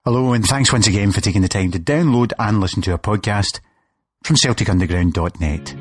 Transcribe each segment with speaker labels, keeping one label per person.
Speaker 1: Hello, and thanks once again for taking the time to download and listen to our podcast from CelticUnderground.net.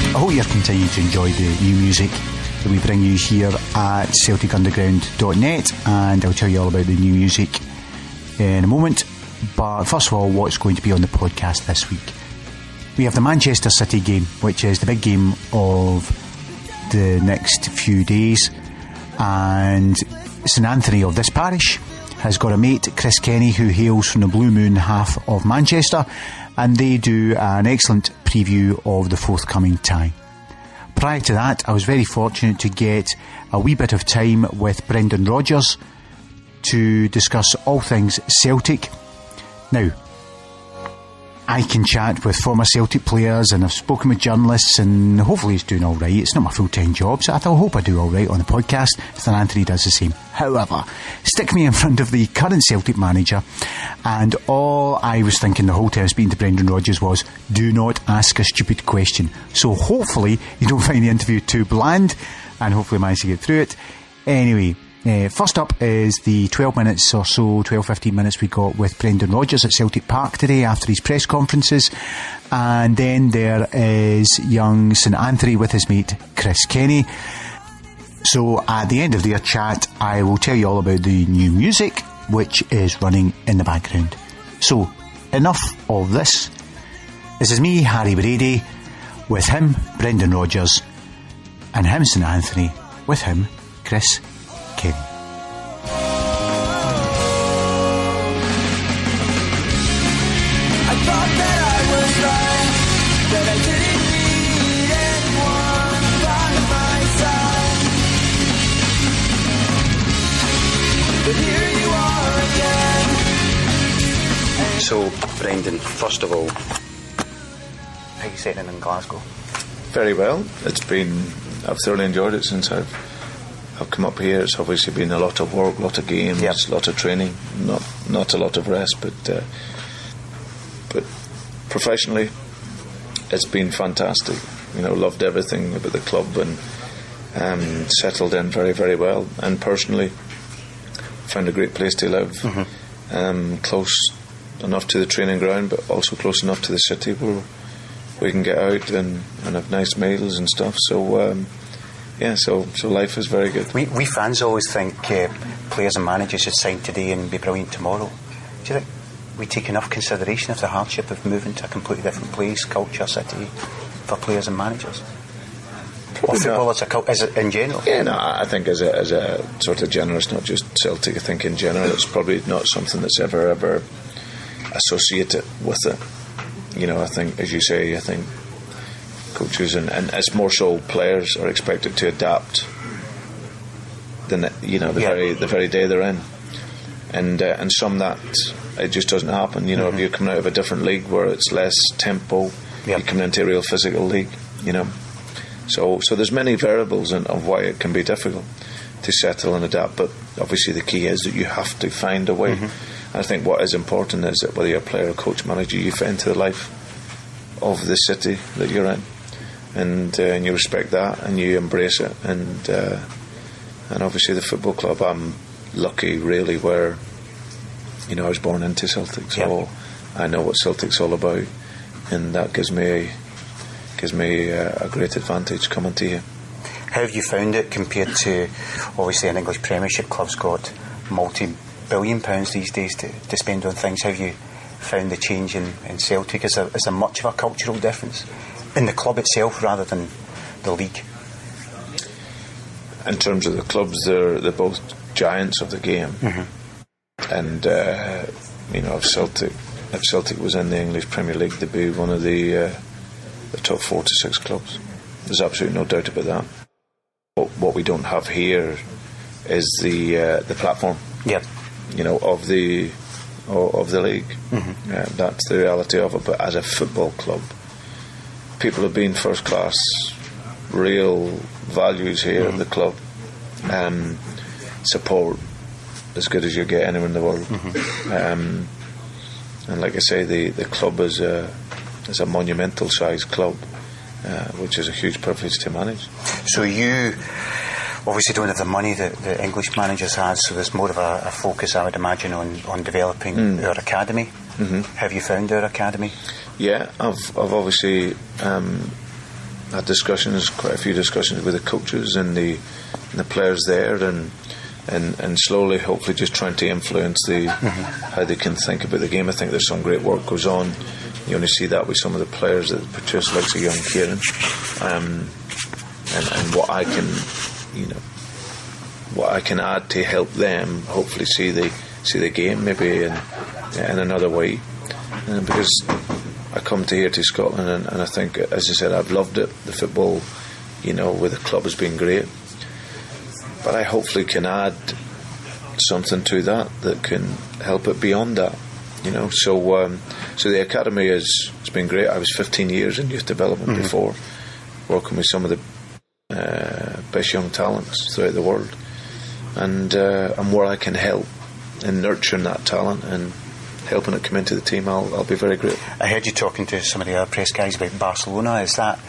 Speaker 1: I hope you're continuing to enjoy the new music that we bring you here at CelticUnderground.net, and I'll tell you all about the new music in a moment. But first of all, what's going to be on the podcast this week? We have the Manchester City game, which is the big game of the next few days, and St Anthony of this parish has got a mate, Chris Kenny, who hails from the Blue Moon half of Manchester, and they do an excellent preview of the forthcoming tie. Prior to that, I was very fortunate to get a wee bit of time with Brendan Rodgers to discuss all things Celtic. Now, I can chat with former Celtic players, and I've spoken with journalists, and hopefully it's doing alright. It's not my full-time job, so I hope I do alright on the podcast. St Anthony does the same. However, stick me in front of the current Celtic manager, and all I was thinking the whole time speaking to Brendan Rodgers was, do not ask a stupid question. So hopefully you don't find the interview too bland, and hopefully manage to get through it. Anyway, first up is the 12 minutes or so, 12-15 minutes we got with Brendan Rodgers at Celtic Park today after his press conferences. And then there is young St Anthony with his mate Chris Kenny. So at the end of their chat, I will tell you all about the new music which is running in the background. So enough of this. This is me, Harry Brady, with him, Brendan Rodgers, and him, St Anthony, with him, Chris Kenny. So, Brendan, first of all, how are you settling in Glasgow?
Speaker 2: Very well. I've thoroughly enjoyed it since I've come up here. It's obviously been a lot of work, a lot of games, a lot of training, not a lot of rest, but professionally it's been fantastic. Loved everything about the club, and settled in very, very well. And personally, found a great place to live. Mm-hmm. Close enough to the training ground, but also close enough to the city where we can get out and have nice meals and stuff. So so life is very good.
Speaker 1: We fans always think players and managers should sign today and be brilliant tomorrow. Do you think we take enough consideration of the hardship of moving to a completely different place, culture, city, for players and managers? Or football as it in general?
Speaker 2: Yeah, no, I think as a sort of general, it's not just Celtic. I think in general it's probably not something that's ever associated with it. I think, as you say, coaches and it's more so players are expected to adapt the very day they're in, and some that it just doesn't happen. Mm-hmm. If you're coming out of a different league where it's less tempo, you're coming into a real physical league. So there's many variables of why it can be difficult to settle and adapt. But obviously the key is that you have to find a way. Mm-hmm. I think what is important is that whether you're a player, or coach, manager, you fit into the life of the city that you're in, and you respect that and you embrace it. And obviously the football club, I'm lucky really where I was born into Celtic, so I know what Celtic's all about, and that gives me a great advantage coming to you.
Speaker 1: How have you found it compared to, obviously, an English Premiership club's got multi-billion pounds these days to spend on things? How have you found the change in Celtic? Is there much of a cultural difference in the club itself rather than the league?
Speaker 2: In terms of the clubs, they're both giants of the game. Mm-hmm. And if Celtic was in the English Premier League, they'd be one of the top 4 to 6 clubs. There's absolutely no doubt about that. What we don't have here is the platform. Yep. Of the league. Mm-hmm. That's the reality of it. But as a football club, people have been first class, real values here at the club. Support as good as you get anywhere in the world. And like I say, the club is a monumental sized club, which is a huge privilege to manage.
Speaker 1: So you obviously don't have the money that the English managers had, so there's more of a focus, I would imagine, on developing our academy. Have you found our academy?
Speaker 2: Yeah, I've obviously had discussions, quite a few discussions with the coaches and the players there, and slowly, hopefully, just trying to influence how they can think about the game. I think there's some great work goes on. You only see that with some of the players that produce, like a young Kieran, and what I can, what I can add to help them hopefully see the game maybe in another way, because I come to Scotland and I think, as I said, I've loved it. The football, with the club has been great, but I hopefully can add something to that can help it beyond that. So the academy has been great. I was 15 years in youth development before, working with some of the best young talents throughout the world, and where I can help in nurturing that talent and helping it come into the team, I'll be very grateful.
Speaker 1: I heard you talking to some of the other press guys about Barcelona. Is that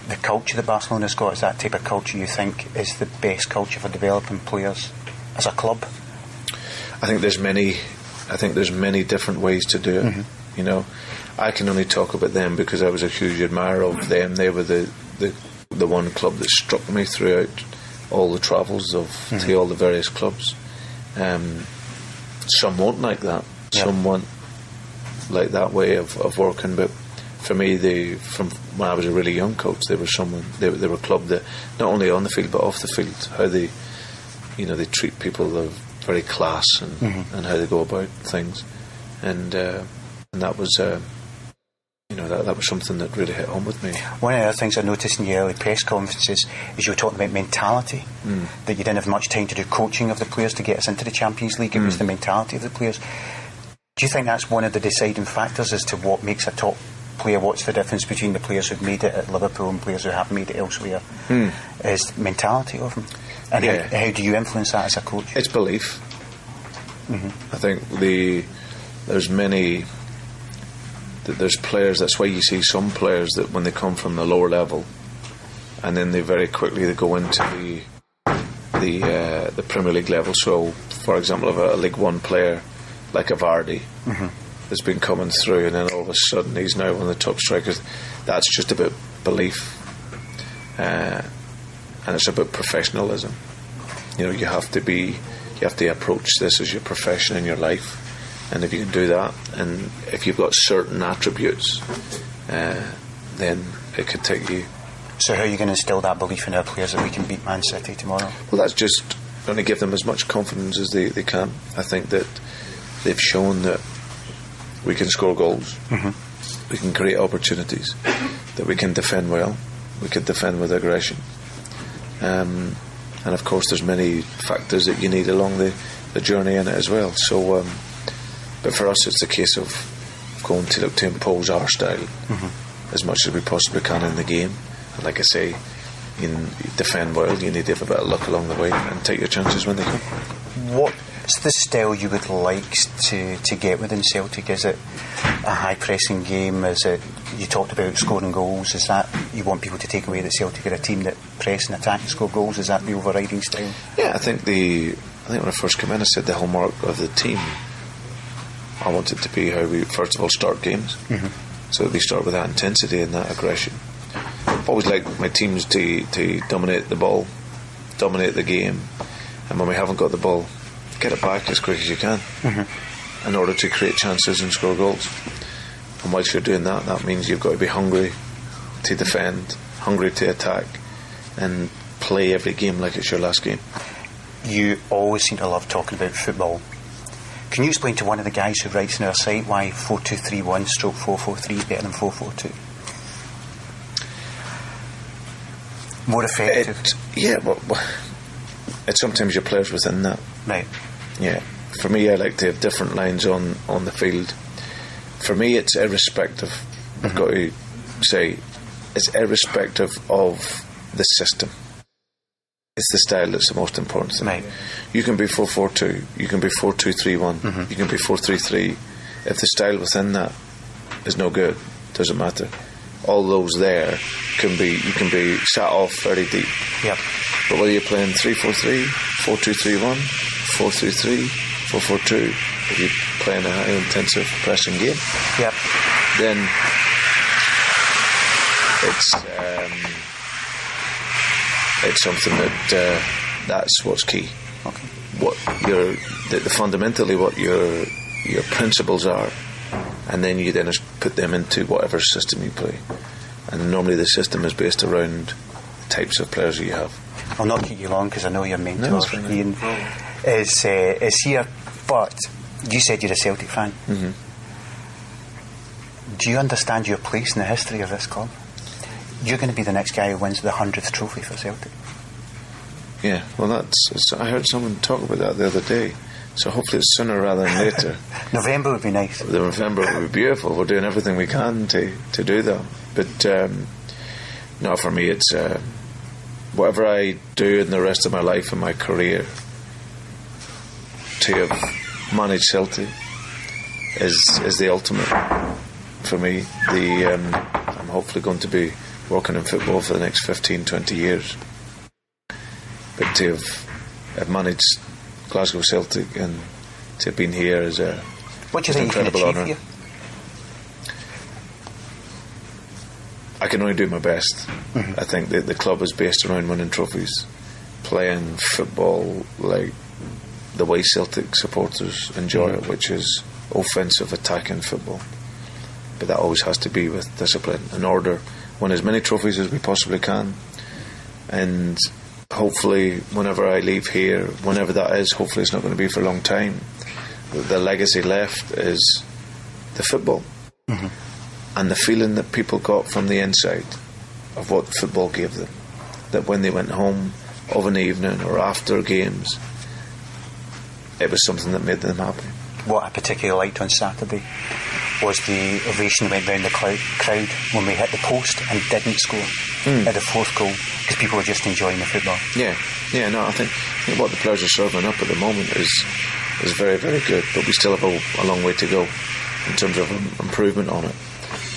Speaker 1: the culture that Barcelona's got? Is that type of culture you think is the best culture for developing players as a club?
Speaker 2: I think there's many different ways to do it. I can only talk about them because I was a huge admirer of them. They were the one club that struck me throughout all the travels to all the various clubs. Some won't like that. Yep. Some want like that way of working, but for me, from when I was a really young coach, they were a club that not only on the field but off the field, how they treat people, they're very class and how they go about things, and that was that was something that really hit home with me. One
Speaker 1: of the other things I noticed in your early press conferences is you were talking about mentality, that you didn't have much time to do coaching of the players to get us into the Champions League. It was the mentality of the players. Do you think that's one of the deciding factors as to what makes a top player? What's the difference between the players who've made it at Liverpool and players who haven't made it elsewhere? Is mentality of them, and how do you influence that as a coach?
Speaker 2: It's belief. I think there's players. That's why you see some players that when they come from the lower level, and then they very quickly go into the Premier League level. So, for example, a League One player like a Vardy has been coming through, and then all of a sudden he's now one of the top strikers. That's just about belief, and it's about professionalism. You have to approach this as your profession in your life, and if you can do that, and if you've got certain attributes, then it could take you.
Speaker 1: So how are you going to instill that belief in our players that we can beat Man City tomorrow?
Speaker 2: Well, that's just going to give them as much confidence as they can. I think that they've shown that we can score goals, we can create opportunities, that we can defend well, we can defend with aggression, and of course there's many factors that you need along the journey in it as well. So but for us it's a case of going to look to impose our style as much as we possibly can in the game, and like I say, you defend well, you need to have a bit of luck along the way and take your chances when they come.
Speaker 1: What's the style you would like to get within Celtic? Is it a high pressing game? Is it, you talked about scoring goals, is that you want people to take away that Celtic are a team that press and attack and score goals? Is that the overriding style?
Speaker 2: Yeah, I think when I first came in I said the hallmark of the team, I want it to be how we first of all start games. So we start with that intensity and that aggression. I've always liked my teams to dominate the ball, dominate the game, and when we haven't got the ball, get it back as quick as you can in order to create chances and score goals. And whilst you're doing that, that means you've got to be hungry to defend, hungry to attack, and play every game like it's your last game.
Speaker 1: You always seem to love talking about football. Can you explain to one of the guys who writes on our site why 4-2-3-1 stroke 4-4-3 is better than 4-4-2? More effective?
Speaker 2: It's sometimes your players within that.
Speaker 1: Right.
Speaker 2: Yeah. For me, I like to have different lines on the field. For me, it's irrespective. I've got to say, it's irrespective of the system. It's the style that's the most important thing.
Speaker 1: Right.
Speaker 2: You can be 4-4-2, you can be 4-2-3-1, you can be 4-3-3. If the style within that is no good, doesn't matter. All those there you can be sat off very deep.
Speaker 1: Yep.
Speaker 2: But whether you're playing 3-4-3, 4-2-3-1, 4-3-3, 4-4-2, if you're playing a high intensive pressing game,
Speaker 1: yep,
Speaker 2: then it's something that's what's key.
Speaker 1: Okay.
Speaker 2: What fundamentally what your principles are, and then you then put them into whatever system you play. And normally the system is based around the types of players you have.
Speaker 1: I'll not keep you long because I know your mentor,
Speaker 2: No,
Speaker 1: Ian, is here. But you said you're a Celtic fan.
Speaker 2: Mm-hmm.
Speaker 1: Do you understand your place in the history of this club? You're going to be the next guy who wins the 100th trophy for Celtic.
Speaker 2: Yeah, well, I heard someone talk about that the other day. So hopefully it's sooner rather than later.
Speaker 1: November would be nice.
Speaker 2: November would be beautiful. We're doing everything we can to do that. But no, for me, it's whatever I do in the rest of my life and my career, to have managed Celtic is the ultimate for me. I'm hopefully going to be working in football for the next 15, 20 years. But to have managed Glasgow Celtic and to have been here is
Speaker 1: what do you think
Speaker 2: incredible
Speaker 1: you can achieve
Speaker 2: honour.
Speaker 1: here?
Speaker 2: I can only do my best.
Speaker 1: Mm-hmm.
Speaker 2: I think that the club is based around winning trophies, playing football like the way Celtic supporters enjoy it, which is offensive, attacking football. But that always has to be with discipline and order. Win as many trophies as we possibly can, and hopefully whenever I leave here, whenever that is, hopefully it's not going to be for a long time, the legacy left is the football. Mm-hmm. And the feeling that people got from the inside of what football gave them, that when they went home of an evening or after games, it was something that made them happy.
Speaker 1: What I particularly liked on Saturday was the ovation that went round the crowd when we hit the post and didn't score at the fourth goal, because people were just enjoying the football. No, I think what the players are serving up at the moment is very, very good, but we still have a long way to go in terms of improvement on it.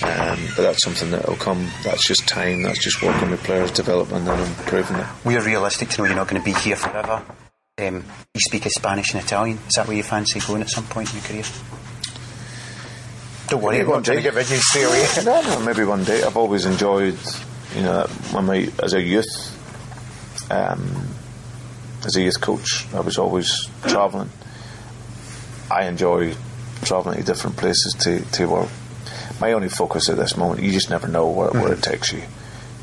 Speaker 1: But that's something that will come. That's just time. That's just working with players, developing and improving it. We're realistic to know you're not going to be here forever. You speak Spanish and Italian. Is that where you fancy going at some point in your career? Don't worry, I'm not trying to get rid of you straight away.
Speaker 2: No, maybe one day. I've always enjoyed, as a youth coach, I was always travelling. I enjoy travelling to different places to work. My only focus at this moment, you just never know where it takes you.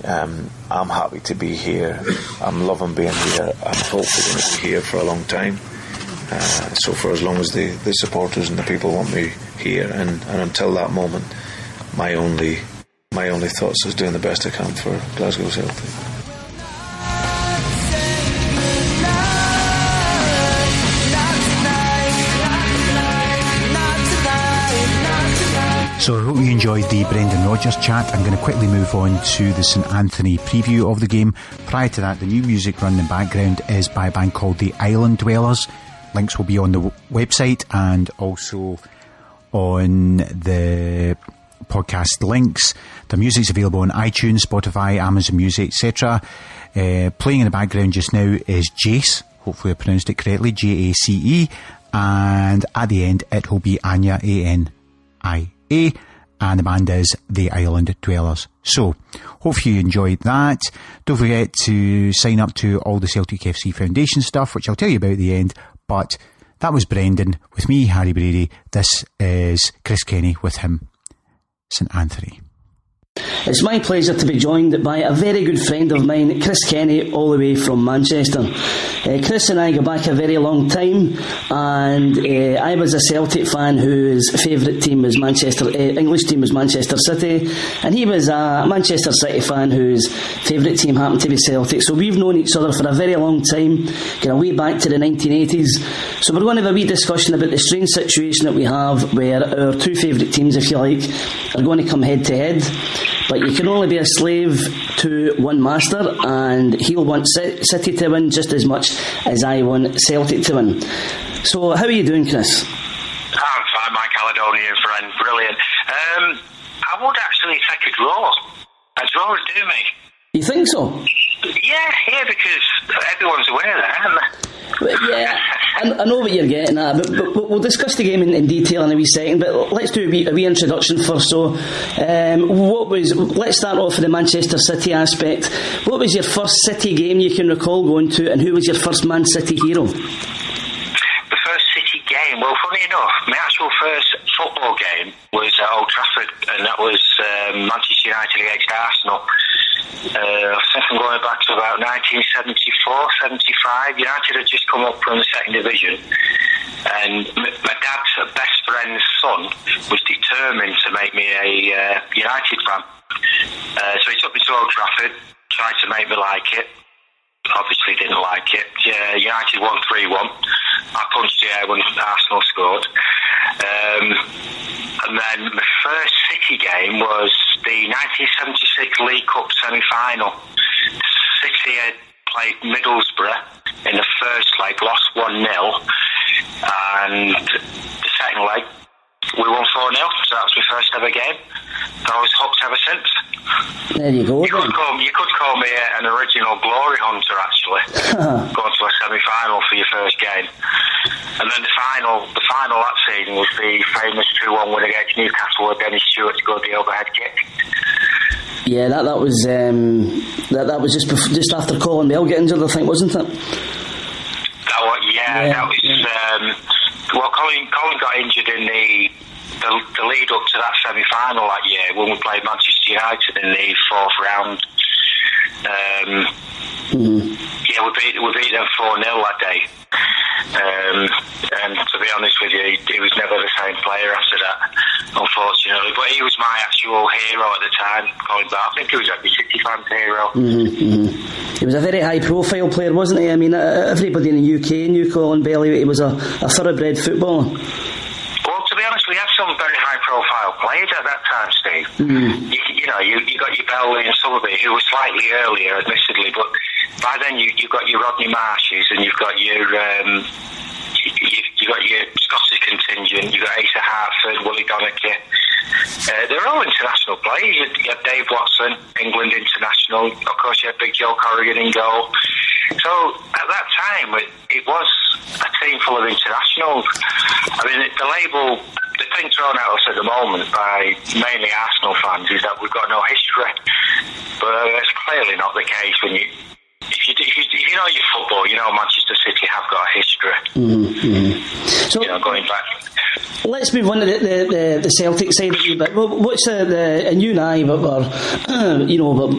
Speaker 2: I'm happy to be here. I'm loving being here. I'm hopefully going to be here for a long time. So for as long as the supporters and the people want me here, and until that moment, my only thoughts is doing the best I can for Glasgow Celtic.
Speaker 1: So I hope you enjoyed the Brendan Rodgers chat. I'm going to quickly move on to the St Anthony preview of the game. Prior to that, the new music running in the background is by a band called the Island Dwellers. Links will be on the website and also on the podcast links. The music's available on iTunes, Spotify, Amazon Music, etc. Playing in the background just now is Jace. Hopefully I pronounced it correctly, Jace. And at the end it will be Anya, A-N-I-A, and the band is the Island Dwellers. So, hopefully you enjoyed that. Don't forget to sign up to all the Celtic FC Foundation stuff, which I'll tell you about at the end. But that was Brendan with me, Harry Brady. This is Chris Kenny with him, St Anthony.
Speaker 3: It's my pleasure to be joined by a very good friend of mine, Chris Kenny, all the way from Manchester. Chris and I go back a very long time, and I was a Celtic fan whose favourite team was English team was Manchester City, and he was a Manchester City fan whose favourite team happened to be Celtic. So we've known each other for a very long time, going way back to the 1980s. So we're going to have a wee discussion about the strange situation that we have where our two favourite teams, if you like, are going to come head to head. but you can only be a slave to one master, and he'll want City to win just as much as I want Celtic to win. So how are you doing, Chris?
Speaker 4: I'm fine, my Caledonian friend, brilliant. I would actually take a draw. A draw would do me.
Speaker 3: You think so?
Speaker 4: Yeah, because everyone's a winner there, aren't they?
Speaker 3: Yeah, I know what you're getting at, but we'll discuss the game in detail in a wee second. But let's do a wee introduction first. So, let's start off with the Manchester City aspect. What was your first City game you can recall going to, and who was your first Man City hero?
Speaker 4: The first City game? Well, funny enough, my actual first football game was at Old Trafford, and that was Manchester United against Arsenal. I think I'm going back to about 1974-75. United had just come up from the second division, and my dad's best friend's son was determined to make me a United fan. So he took me to Old Trafford, tried to make me like it. Obviously didn't like it. United won 3-1. I punched the air when Arsenal scored. And then my first City game was the 1976 League Cup semi-final. City had played Middlesbrough in the first leg, lost 1-0, and the second leg we won 4-0, so that was my first ever game. I was hooked ever since.
Speaker 3: There you go.
Speaker 4: You could call me an original glory hunter, actually. Going to a semi-final for your first game. And then the final that season was the famous 2-1 win against Newcastle where Dennis Stewart scored the overhead kick.
Speaker 3: Yeah, that was just after Colin Bell got injured, I think, wasn't it?
Speaker 4: That was. Well, Colin got injured in the lead up to that semi-final that year when we played Manchester United in the fourth round. Yeah, we beat them 4-0 that day. And to be honest with you, he was never the same player after that, unfortunately. But he was my actual hero at the time, Colin Bell. I think he was every City fan's hero.
Speaker 3: He was a very high-profile player, wasn't he? I mean, everybody in the UK knew Colin Bell. He was a thoroughbred footballer.
Speaker 4: Well, to be honest, we had some very high-profile players at that time, Steve. You got your Bell and Sowerby, who was slightly earlier, admittedly, but by then you've got your Rodney Marshes and you've got your Scottish contingent. You've got Asa Hartford, Willie Donachie. They're all international players. You had Dave Watson, England international. Of course, you had Big Joe Corrigan in goal. So at that time, it was a team full of internationals. I mean, the thing thrown at us at the moment by mainly Arsenal fans is that we've got no history. But that's clearly not the case when if you know your football, you know Manchester City have got a history. So, going back.
Speaker 3: Let's move on to the Celtic side of it. What's and you and I were younger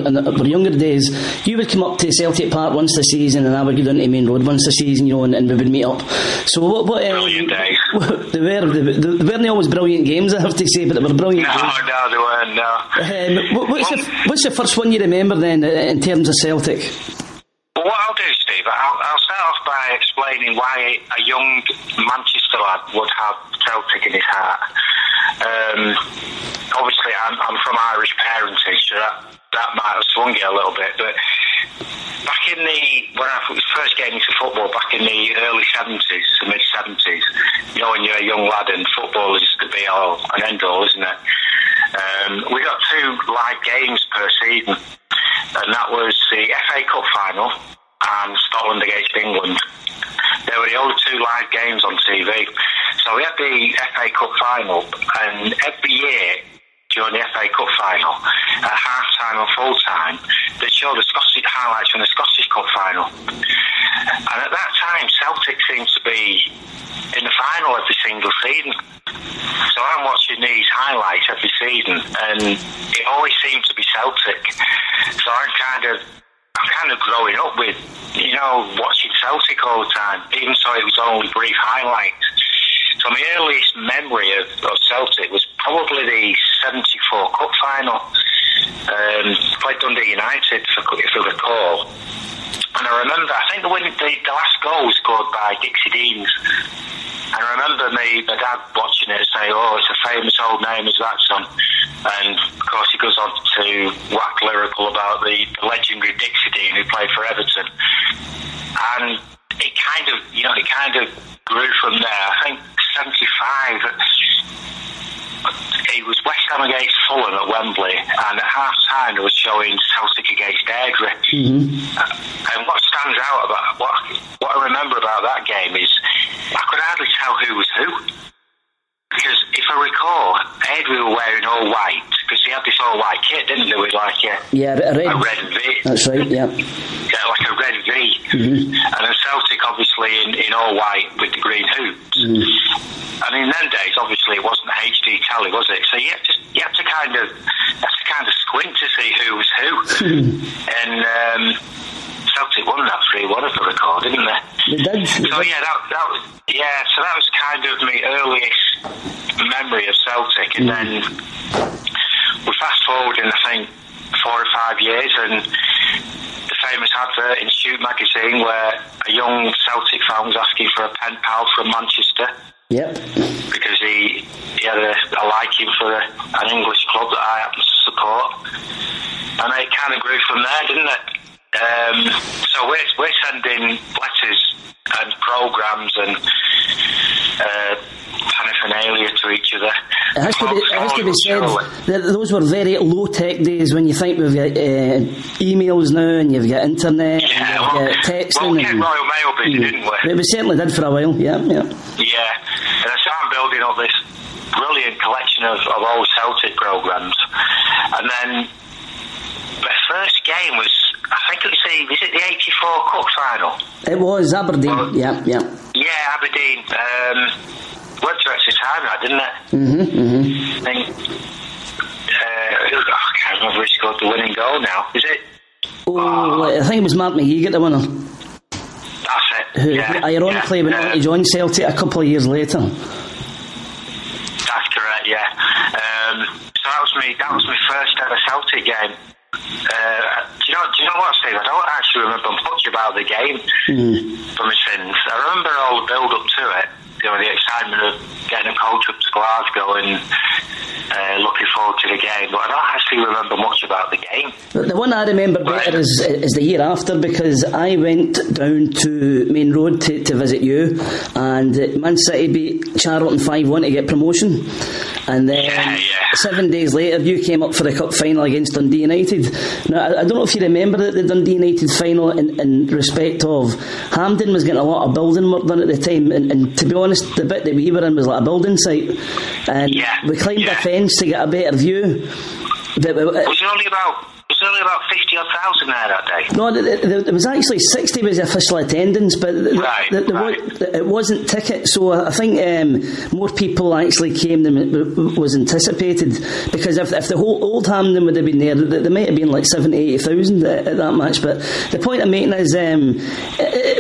Speaker 3: in our younger days. You would come up to Celtic Park once a season, and I would go down to Main Road once a season, and we would meet up. So what
Speaker 4: brilliant days.
Speaker 3: They weren't always brilliant games, I have to say, but they were brilliant games.
Speaker 4: No, they weren't. No.
Speaker 3: What's the first one you remember then in terms of Celtic?
Speaker 4: Well, what I'll do, Steve, I'll start off by explaining why a young Manchester lad would have Celtic in his heart. Obviously, I'm from Irish parentage, so that might have swung it a little bit. But back when I was first getting into football, back in the early 70s to mid 70s, when you're a young lad and football is the be all and end all, isn't it? We got 2 live games per season. And that was the FA Cup final and Scotland against England. They were the only 2 live games on TV. So we had the FA Cup final, and every year during the FA Cup final, at half-time and full-time, they'd show the Scottish highlights from the Scottish Cup final. And at that time, Celtic seemed to be in the final every single season. So I'm watching these highlights every season, and it always seemed to be Celtic. So I'm kind of growing up with, watching Celtic all the time, even though it was only brief highlights. So my earliest memory of Celtic was probably the 74 Cup final. Played Dundee United, if I recall. And I remember, I think the last goal was scored by Dixie Deans. And I remember my dad watching it and saying, "Oh, it's a famous old name, is that, son?" And of course he goes on to whack lyrical about the legendary Dixie Dean who played for Everton. And it kind of grew from there. I think 75, it was West Ham against Fulham at Wembley, and at half time they was showing Celtic against Airdrie. And what stands out about what I remember about that game is I could hardly tell who was who, because if I recall, Airdrie were wearing all white because they had this all white kit, didn't they, with like a red V.
Speaker 3: That's right, yeah,
Speaker 4: like a red V. And then Celtic obviously in all white with the green hoops. And in them days, obviously, it wasn't HD telly, was it? So you had to kind of squint to see who was who. And Celtic won that 3-1 if I recall, didn't they?
Speaker 3: They did.
Speaker 4: So yeah, that was kind of my earliest memory of Celtic. And then we fast forward in I think 4 or 5 years, and the famous advert in Shoot magazine where a young Celtic fan was asking for a pen pal from Manchester.
Speaker 3: Yep.
Speaker 4: Because he had a liking for an English club that I happen to support, and it kind of grew from there, didn't it? So we're sending letters and programs and paraphernalia to each other.
Speaker 3: It has to be said that those were very low-tech days when you think we've got emails now and you've got internet and you've got texting.
Speaker 4: Well, we kept Royal Mail busy, didn't we?
Speaker 3: We certainly did for a while, yeah.
Speaker 4: Yeah, and I started building up this brilliant collection of old Celtic programmes. And then the first game was, I think it was the 84 Cup final?
Speaker 3: It was Aberdeen, yeah.
Speaker 4: Yeah, Aberdeen. Went to extra time now, didn't it? I think, I can't remember who scored the winning goal now. Is it?
Speaker 3: I think it was Mark McGee got the winner.
Speaker 4: That's it.
Speaker 3: Who, ironically, went on to join Celtic a couple of years later.
Speaker 4: That's correct, yeah. So that was my first ever Celtic game. Do you know what, Steve? I don't actually remember much about the game from my sins. I remember all the build up to it. You know, the excitement of getting a coach up to Glasgow and looking forward to the game, but I don't actually remember much about the game.
Speaker 3: The one I remember better is the year after, because I went down to Main Road to visit you, and Man City beat Charlton 5-1 to get promotion, and then 7 days later you came up for the cup final against Dundee United. Now I don't know if you remember the Dundee United final in respect of Hampden was getting a lot of building work done at the time, and to be honest, the bit that we were in was like a building site, and we climbed a fence to get a better view.
Speaker 4: Was it only about 50,000 there that day?
Speaker 3: No, there was actually 60 was the official attendance, but it wasn't ticket, so I think more people actually came than was anticipated, because if the whole Old Hampden would have been there might have been like 70,000-80,000 at that match. But the point I'm making is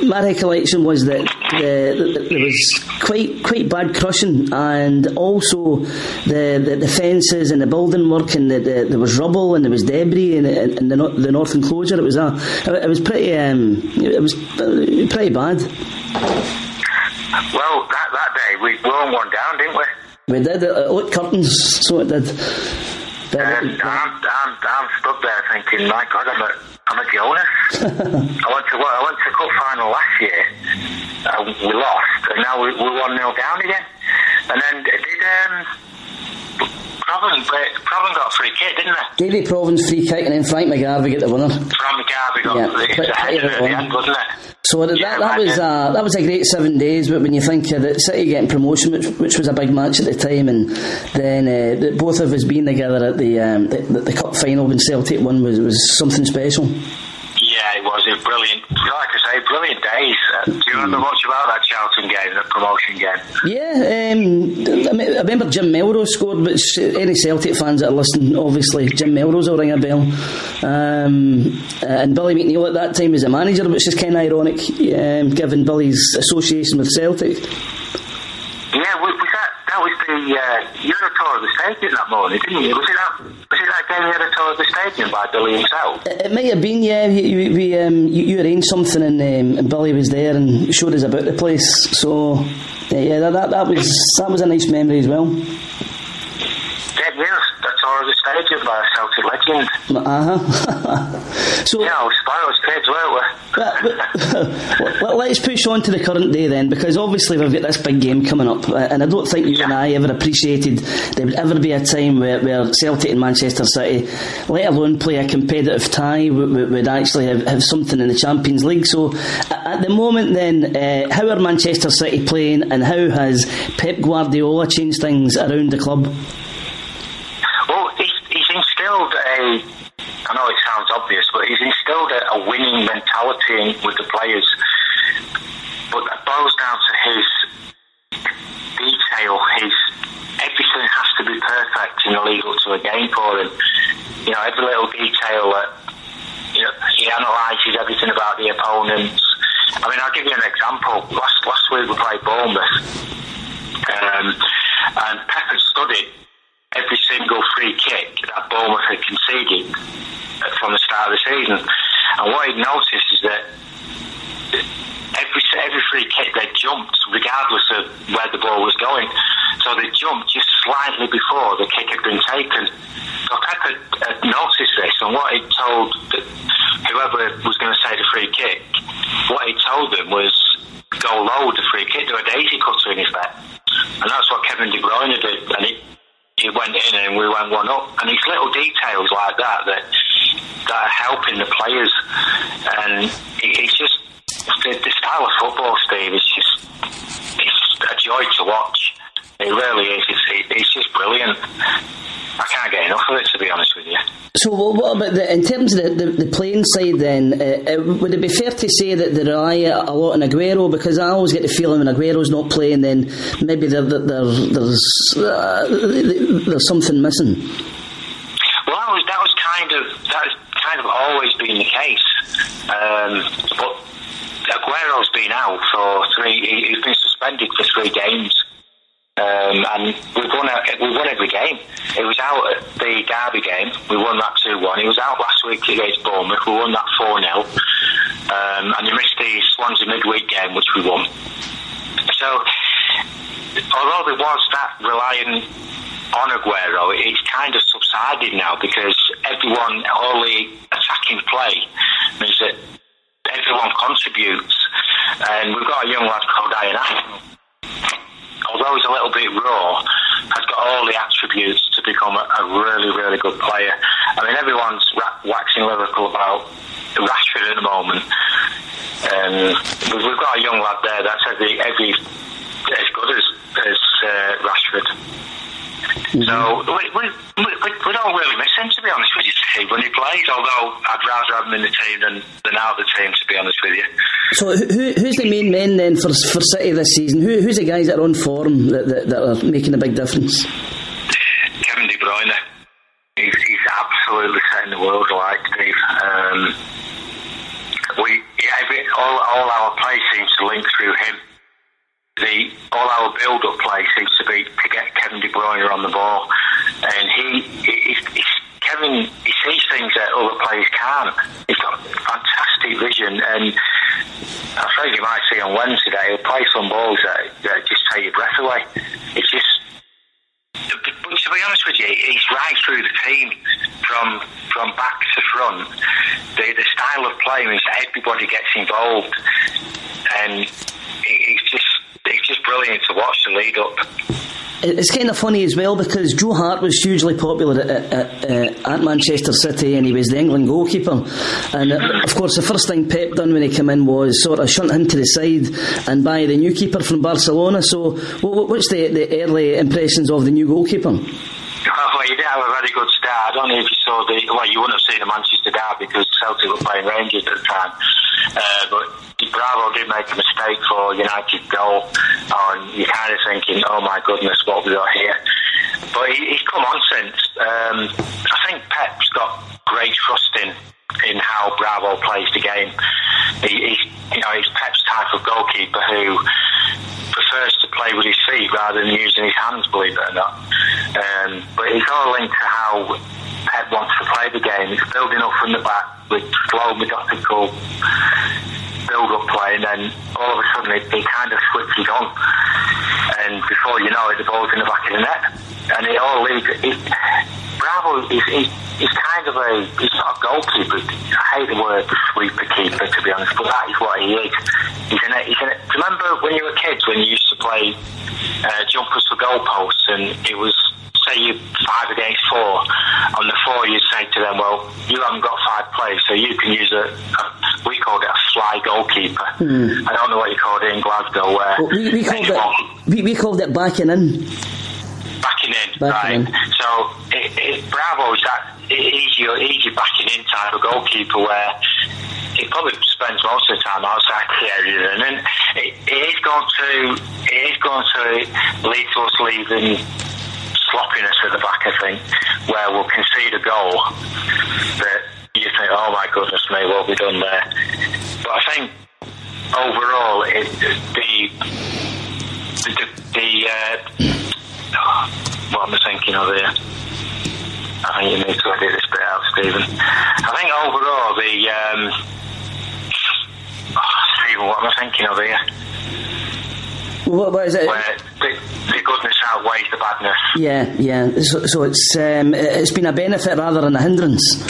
Speaker 3: my recollection was that there was quite bad crushing, and also the fences and the building work, and there was rubble and there was debris in the north enclosure. It was pretty bad.
Speaker 4: Well, that day we won one down, didn't we?
Speaker 3: We did. It looked curtains, so it did.
Speaker 4: I'm stood there thinking, my God, I'm a Jonas. I went to cup final last year. We lost, and now we're 1-0 down again. And then Proven got a free kick, didn't they?
Speaker 3: Davy Proven's free kick, and then Frank McGarvey get the winner.
Speaker 4: Frank McGarvey got the header at the end, wasn't it?
Speaker 3: So that was a great 7 days. But when you think of the City getting promotion, which was a big match at the time, and then both of us being together at the cup final when Celtic won was something special.
Speaker 4: Yeah, it was brilliant. Like I say, brilliant days. Do you remember much about that Charlton game, that promotion game?
Speaker 3: Yeah, I remember Jim Melrose scored, which any Celtic fans that are listening, obviously, Jim Melrose will ring a bell. And Billy McNeil at that time was the manager, which is kind of ironic, given Billy's association with Celtic.
Speaker 4: Yeah, that was you had a tour of the stadium that morning, didn't you? Was it that game you had a tour of the stadium by Billy himself?
Speaker 3: It might have been, yeah. You arranged something and Billy was there and showed us about the place. So yeah, that was a nice memory as well.
Speaker 4: 10 years, a tour of the stadium by a Celtic legend.
Speaker 3: So
Speaker 4: yeah, I was spoiled kids, weren't we?
Speaker 3: Let's push on to the current day then, because obviously we've got this big game coming up, and I don't think you and I ever appreciated there would ever be a time where Celtic and Manchester City, let alone play a competitive tie, would actually have something in the Champions League. So at the moment then, how are Manchester City playing, and how has Pep Guardiola changed things around the club?
Speaker 4: Well, he's instilled I know it sounds obvious, but he's instilled a winning mentality with the players. But that boils down to his detail. Everything has to be perfect in the lead up to a game for him. You know, every little detail that, you know, he analyses everything about the opponents. I mean, I'll give you an example. Last week we played Bournemouth, and Pep had studied every single free kick that Bournemouth had conceded from the start of the season, and what he'd noticed is that every free kick they jumped regardless of where the ball was going, so they jumped just slightly before the kick had been taken. So Pep had noticed this, and what he told whoever was going to say the free kick, what he told them was go low with the free kick, do a daisy cutter in effect, and that's what Kevin De Bruyne did, and he went in and we went 1 up, and it's little details like that are helping the players, and it's just the style of football, Steve, it's a joy to watch. It really is. It's just brilliant. I can't get enough of it, to be honest with you.
Speaker 3: So what about in terms of the playing side then, would it be fair to say that they rely a lot on Aguero? Because I always get the feeling when Aguero's not playing, then maybe there's something missing.
Speaker 4: Well, that was kind of always been the case, but Aguero's been out for he's been suspended for 3 games. And we've won every game. He was out at the Derby game, we won that 2-1. He was out last week against Bournemouth, we won that 4-0. And he missed the Swansea midweek game, which we won. So, although there was that relying on Aguero, it's kind of subsided now, because all the attacking play means that everyone contributes. And we've got a young lad called Ian Ashton, although he's a little bit raw, has got all the attributes to become a really, really good player. I mean, everyone's waxing lyrical about Rashford at the moment. We've got a young lad there that's every as good as Rashford. Mm-hmm. So we don't really miss him, to be honest with you, Steve, when he plays, although I'd rather have him in the team than out of the team, to be honest with you.
Speaker 3: So who's the main men then for City this season? Who's the guys that are on form that are making a big difference?
Speaker 4: Kevin De Bruyne. He's absolutely setting the world alight, Steve. All our play seems to link through him. All our build-up play seems to be to get Kevin De Bruyne on the ball, and Kevin sees things that other players can't. He's got fantastic vision, and I'm afraid you might see on Wednesday that he'll play some balls that just take your breath away. It's just, but to be honest with you, he's right through the team from back to front. The style of play means that everybody gets involved, and it's just brilliant to watch the lead up.
Speaker 3: It's kind of funny as well, because Joe Hart was hugely popular at Manchester City, and he was the England goalkeeper, and of course the first thing Pep done when he came in was sort of shunt him to the side and buy the new keeper from Barcelona. So what's the early impressions of the new goalkeeper?
Speaker 4: Well, you did have a very good start. I don't know if you saw you wouldn't have seen the Manchester derby because Celtic were playing Rangers at the time, but Bravo did make a mistake for United's goal, and you're kind of thinking, oh my goodness, what have we got here? But he's come on since. I think Pep's got great trust in in how Bravo plays the game. He's Pep's type of goalkeeper who prefers to play with his feet rather than using his hands, believe it or not. But it's all linked to how Pep wants to play the game. It's building up from the back with slow, methodical build-up play, and then all of a sudden it kind of switches on, and before you know it, the ball's in the back of the net, and it all leads. Bravo is kind of he's not a goalkeeper. I hate the word sweeper keeper, to be honest, but that is what he is. Do you remember when you were kids, when you used to play jumpers for goalposts, and it was, say you 5 against 4, on the 4 you'd say to them, well, you haven't got 5 players, so you can use we called it a fly goalkeeper. I don't know what you called it in Glasgow, where
Speaker 3: we called it backing in.
Speaker 4: Backing in, right. So Bravo is that easy backing in type of goalkeeper where he probably spends most of the time outside the area, and then it is going to lead to us leaving sloppiness at the back, I think, where we'll concede a goal that you think, oh my goodness me, what have we done there? But I think overall what am I thinking of here? I think you need to edit this bit out, Stephen. I think overall Stephen, what am I thinking of here?
Speaker 3: What is it?
Speaker 4: Where the goodness outweighs the badness.
Speaker 3: Yeah. So it's been a benefit rather than a hindrance.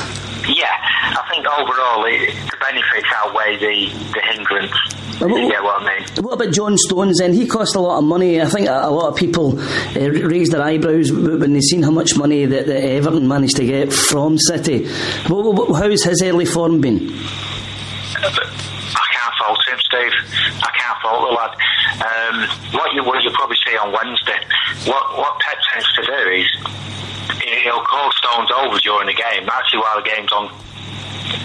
Speaker 4: Yeah, I think overall the benefits outweigh the hindrance. You get what I mean?
Speaker 3: What about John Stones then? He cost a lot of money. I think a lot of people raised their eyebrows when they seen how much money that Everton managed to get from City. How's his early form been?
Speaker 4: I can't fault him, Steve. I can't fault the lad. What you'll probably see on Wednesday, what Pep tends to do is he'll call Stones over during the game, actually while the game's on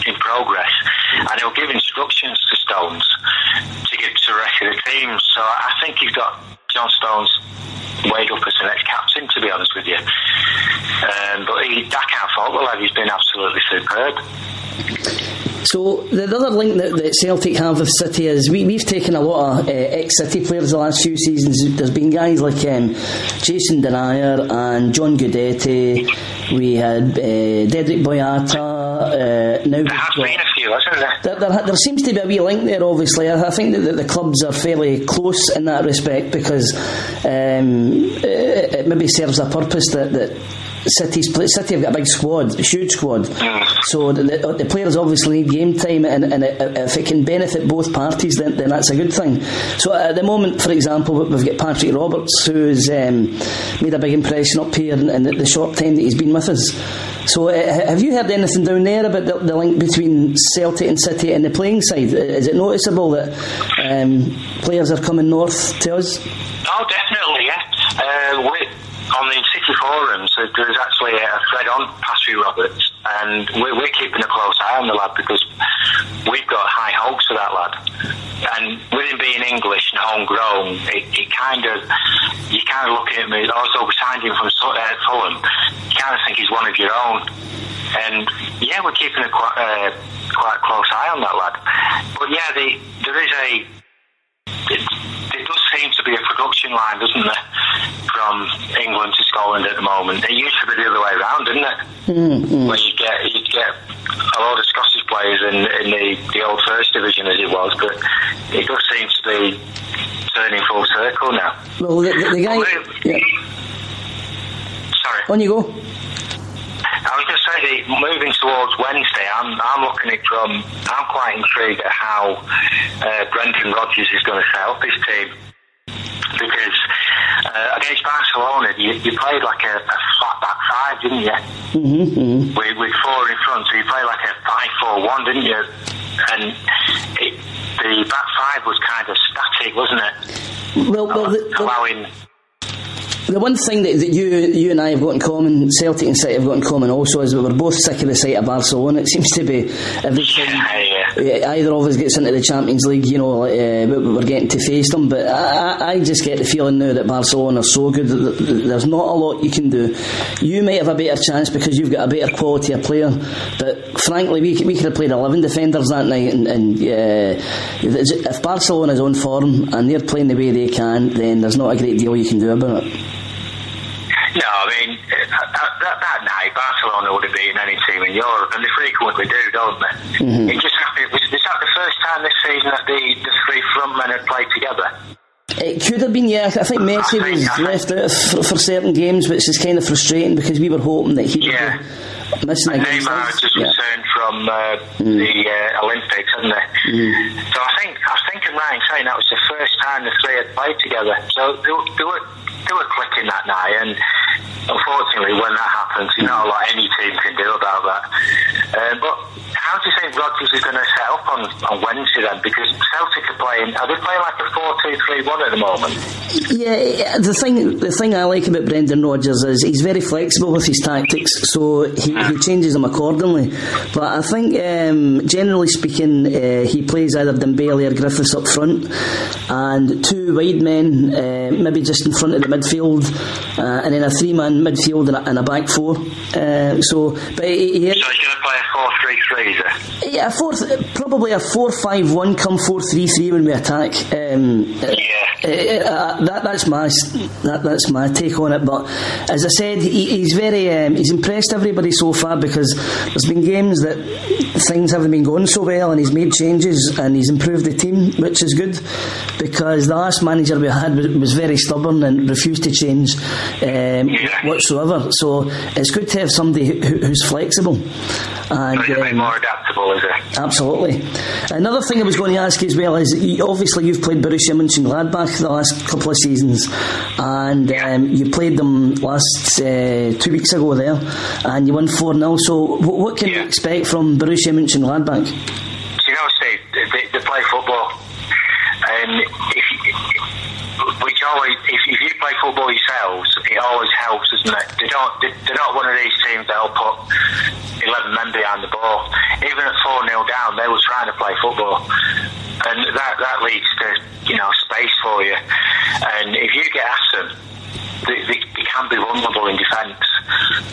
Speaker 4: in progress, and he'll give instructions to Stones to give to the rest of the team. So I think he's got John Stones weighed up as the next captain, to be honest with you. But I can't fault the lad. He's been absolutely superb.
Speaker 3: So the other link that Celtic have with City is we've taken a lot of ex-City players the last few seasons. There's been guys like Jason Denayer and John Guidetti. We had Dedrick Boyata. Now
Speaker 4: there has been a few, hasn't there?
Speaker 3: There seems to be a wee link there, obviously. I think that the clubs are fairly close in that respect, because it maybe serves a purpose that City have got a big squad, a huge squad. So the players obviously need game time, and if it can benefit both parties, then that's a good thing. So at the moment, for example, we've got Patrick Roberts, who's made a big impression up here in the short time that he's been with us. So have you heard anything down there about the link between Celtic and City and the playing side? Is it noticeable that players are coming north to us?
Speaker 4: Oh, definitely, yeah. On the City forums, there's actually a thread on Patrick Roberts, and we're keeping a close eye on the lad, because we've got high hopes for that lad. And with him being English and homegrown, you kind of look at him. Also, we signed him from Fulham. You kind of think he's one of your own. And yeah, we're keeping a quite close eye on that lad. But yeah, there does seem to be a production line, doesn't there, from England to Scotland at the moment. It used to be the other way around, didn't it?
Speaker 3: Mm-hmm.
Speaker 4: When you'd get a lot of Scottish players in the old First Division, as it was, but it does seem to be turning full circle now.
Speaker 3: Well, the guy... Yeah.
Speaker 4: Sorry.
Speaker 3: On you go.
Speaker 4: I was going to say, moving towards Wednesday, I'm looking at I'm quite intrigued at how Brendan Rodgers is going to set up his team, because against Barcelona you played like a flat back five, didn't you?
Speaker 3: Mm-hmm.
Speaker 4: With 4 in front, so you played like a 5-4-1, didn't you? And the back five was kind of static, wasn't it?
Speaker 3: Well,
Speaker 4: allowing...
Speaker 3: The one thing that you and I have got in common, Celtic and City have got in common also, is that we're both sick of the sight of Barcelona. It seems to be every time either of us gets into the Champions League, we're getting to face them. But I just get the feeling now that Barcelona are so good that there's not a lot you can do. You might have a better chance because you've got a better quality of player, but frankly we could have played 11 defenders that night, and if Barcelona's on form and they're playing the way they can, then there's not a great deal you can do about it.
Speaker 4: No, I mean, that night Barcelona would have beaten any team in Europe, and they frequently do, don't they? Mm-hmm. It just happened. Was that the first time this season that the three frontmen had played together?
Speaker 3: It could have been, yeah. I think Messi was left out for certain games, which is kind of frustrating because we were hoping that he would be missing against
Speaker 4: Neymar had just returned from the Olympics, hadn't he? So I think right in saying that was the first time the three had played together. So they were clicking that night, and unfortunately when that happens, there's not a lot any team can do about that. But how do you think Rodgers is going to set up on Wednesday then? Because Celtic are playing like a 4-2-3-1 at the moment? Yeah,
Speaker 3: the thing I like about Brendan Rodgers is he's very flexible with his tactics, so he changes them accordingly. But I think generally speaking, he plays either Dembele or Griffiths up front, and two wide men maybe just in front of the midfield, and then a three-man midfield and a back four. So he's going
Speaker 4: to play a 4-3-3, is it?
Speaker 3: Yeah, probably a 4-5-1 come 4-3-3 when we attack. That's my take on it. But as I said, he's impressed everybody so far, because there's been games that things haven't been going so well, and he's made changes and he's improved the team, which is good, because the last manager we had was very stubborn and refused to change whatsoever. So it's good to have somebody who's flexible and
Speaker 4: a bit more adaptable, is it?
Speaker 3: Absolutely. Another thing I was going to ask you as well is, obviously you've played Borussia Mönchengladbach the last couple of seasons, and you played them last 2 weeks ago there, and you won 4-0. So what can you expect from Borussia Mönchengladbach?
Speaker 4: Steve, they play football, and if you play football yourselves, it always helps, doesn't it? They're not one of these teams that'll put 11 men behind the ball. Even at 4-0 down, they were trying to play football, and that leads to space for you. And if you get at them, they can be vulnerable in defence.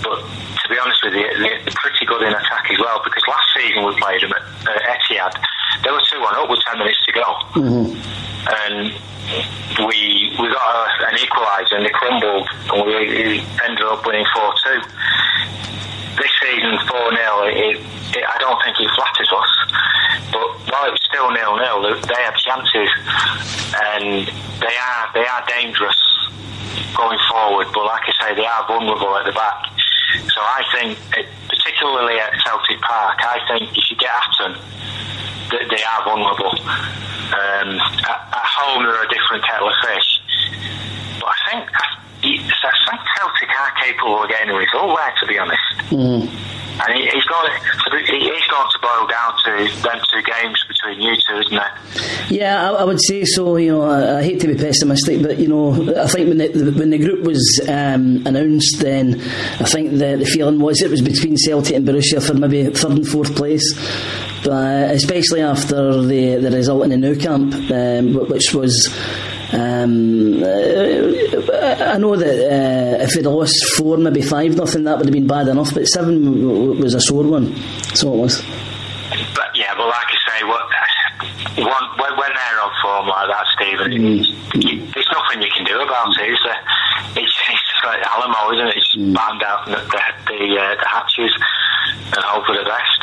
Speaker 4: But to be honest with you, they're pretty good in attack as well. Because last season we played them at Etihad, they were 2-1 up with 10 minutes to go, and we got an equaliser and they crumbled, and we ended up winning 4-2. This season 4-0, I don't think it flatters us, but while it was still 0-0, they had chances, and they are dangerous going forward, but like I say, they are vulnerable at the back. So I think, particularly at Celtic Park, I think if you get at them, they are vulnerable. At home they're a different kettle of fish, but I think Celtic are capable of getting a result there, to be honest. And he's going to boil down to them two games between you two, isn't it?
Speaker 3: Yeah, I would say so. I hate to be pessimistic, but I think when the group was announced, then I think the feeling was it was between Celtic and Borussia for maybe 3rd and 4th place. But especially after the result in the Nou Camp, which was. I know that if they'd lost 4, maybe 5-0, that would have been bad enough, but 7 was a sore one, so it was.
Speaker 4: But like I say, when they're on form like that, Stephen, there's nothing you can do about it, is there? It's like Alamo, isn't it? It's just band out the hatches and hope for the best.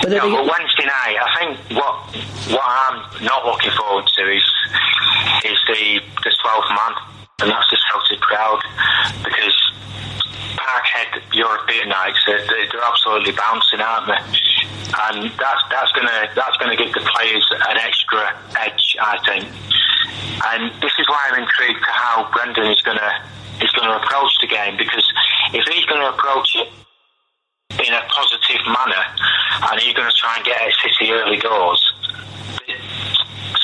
Speaker 4: But Wednesday night, I think what I'm not looking forward to is the 12th man, and that's the Celtic crowd, because Parkhead European nights, they're absolutely bouncing, aren't they? And that's going to give the players an extra edge, I think. And this is why I'm intrigued to how Brendan is going to approach the game, because if he's going to approach it in a positive manner and he's going to try and get at City early doors,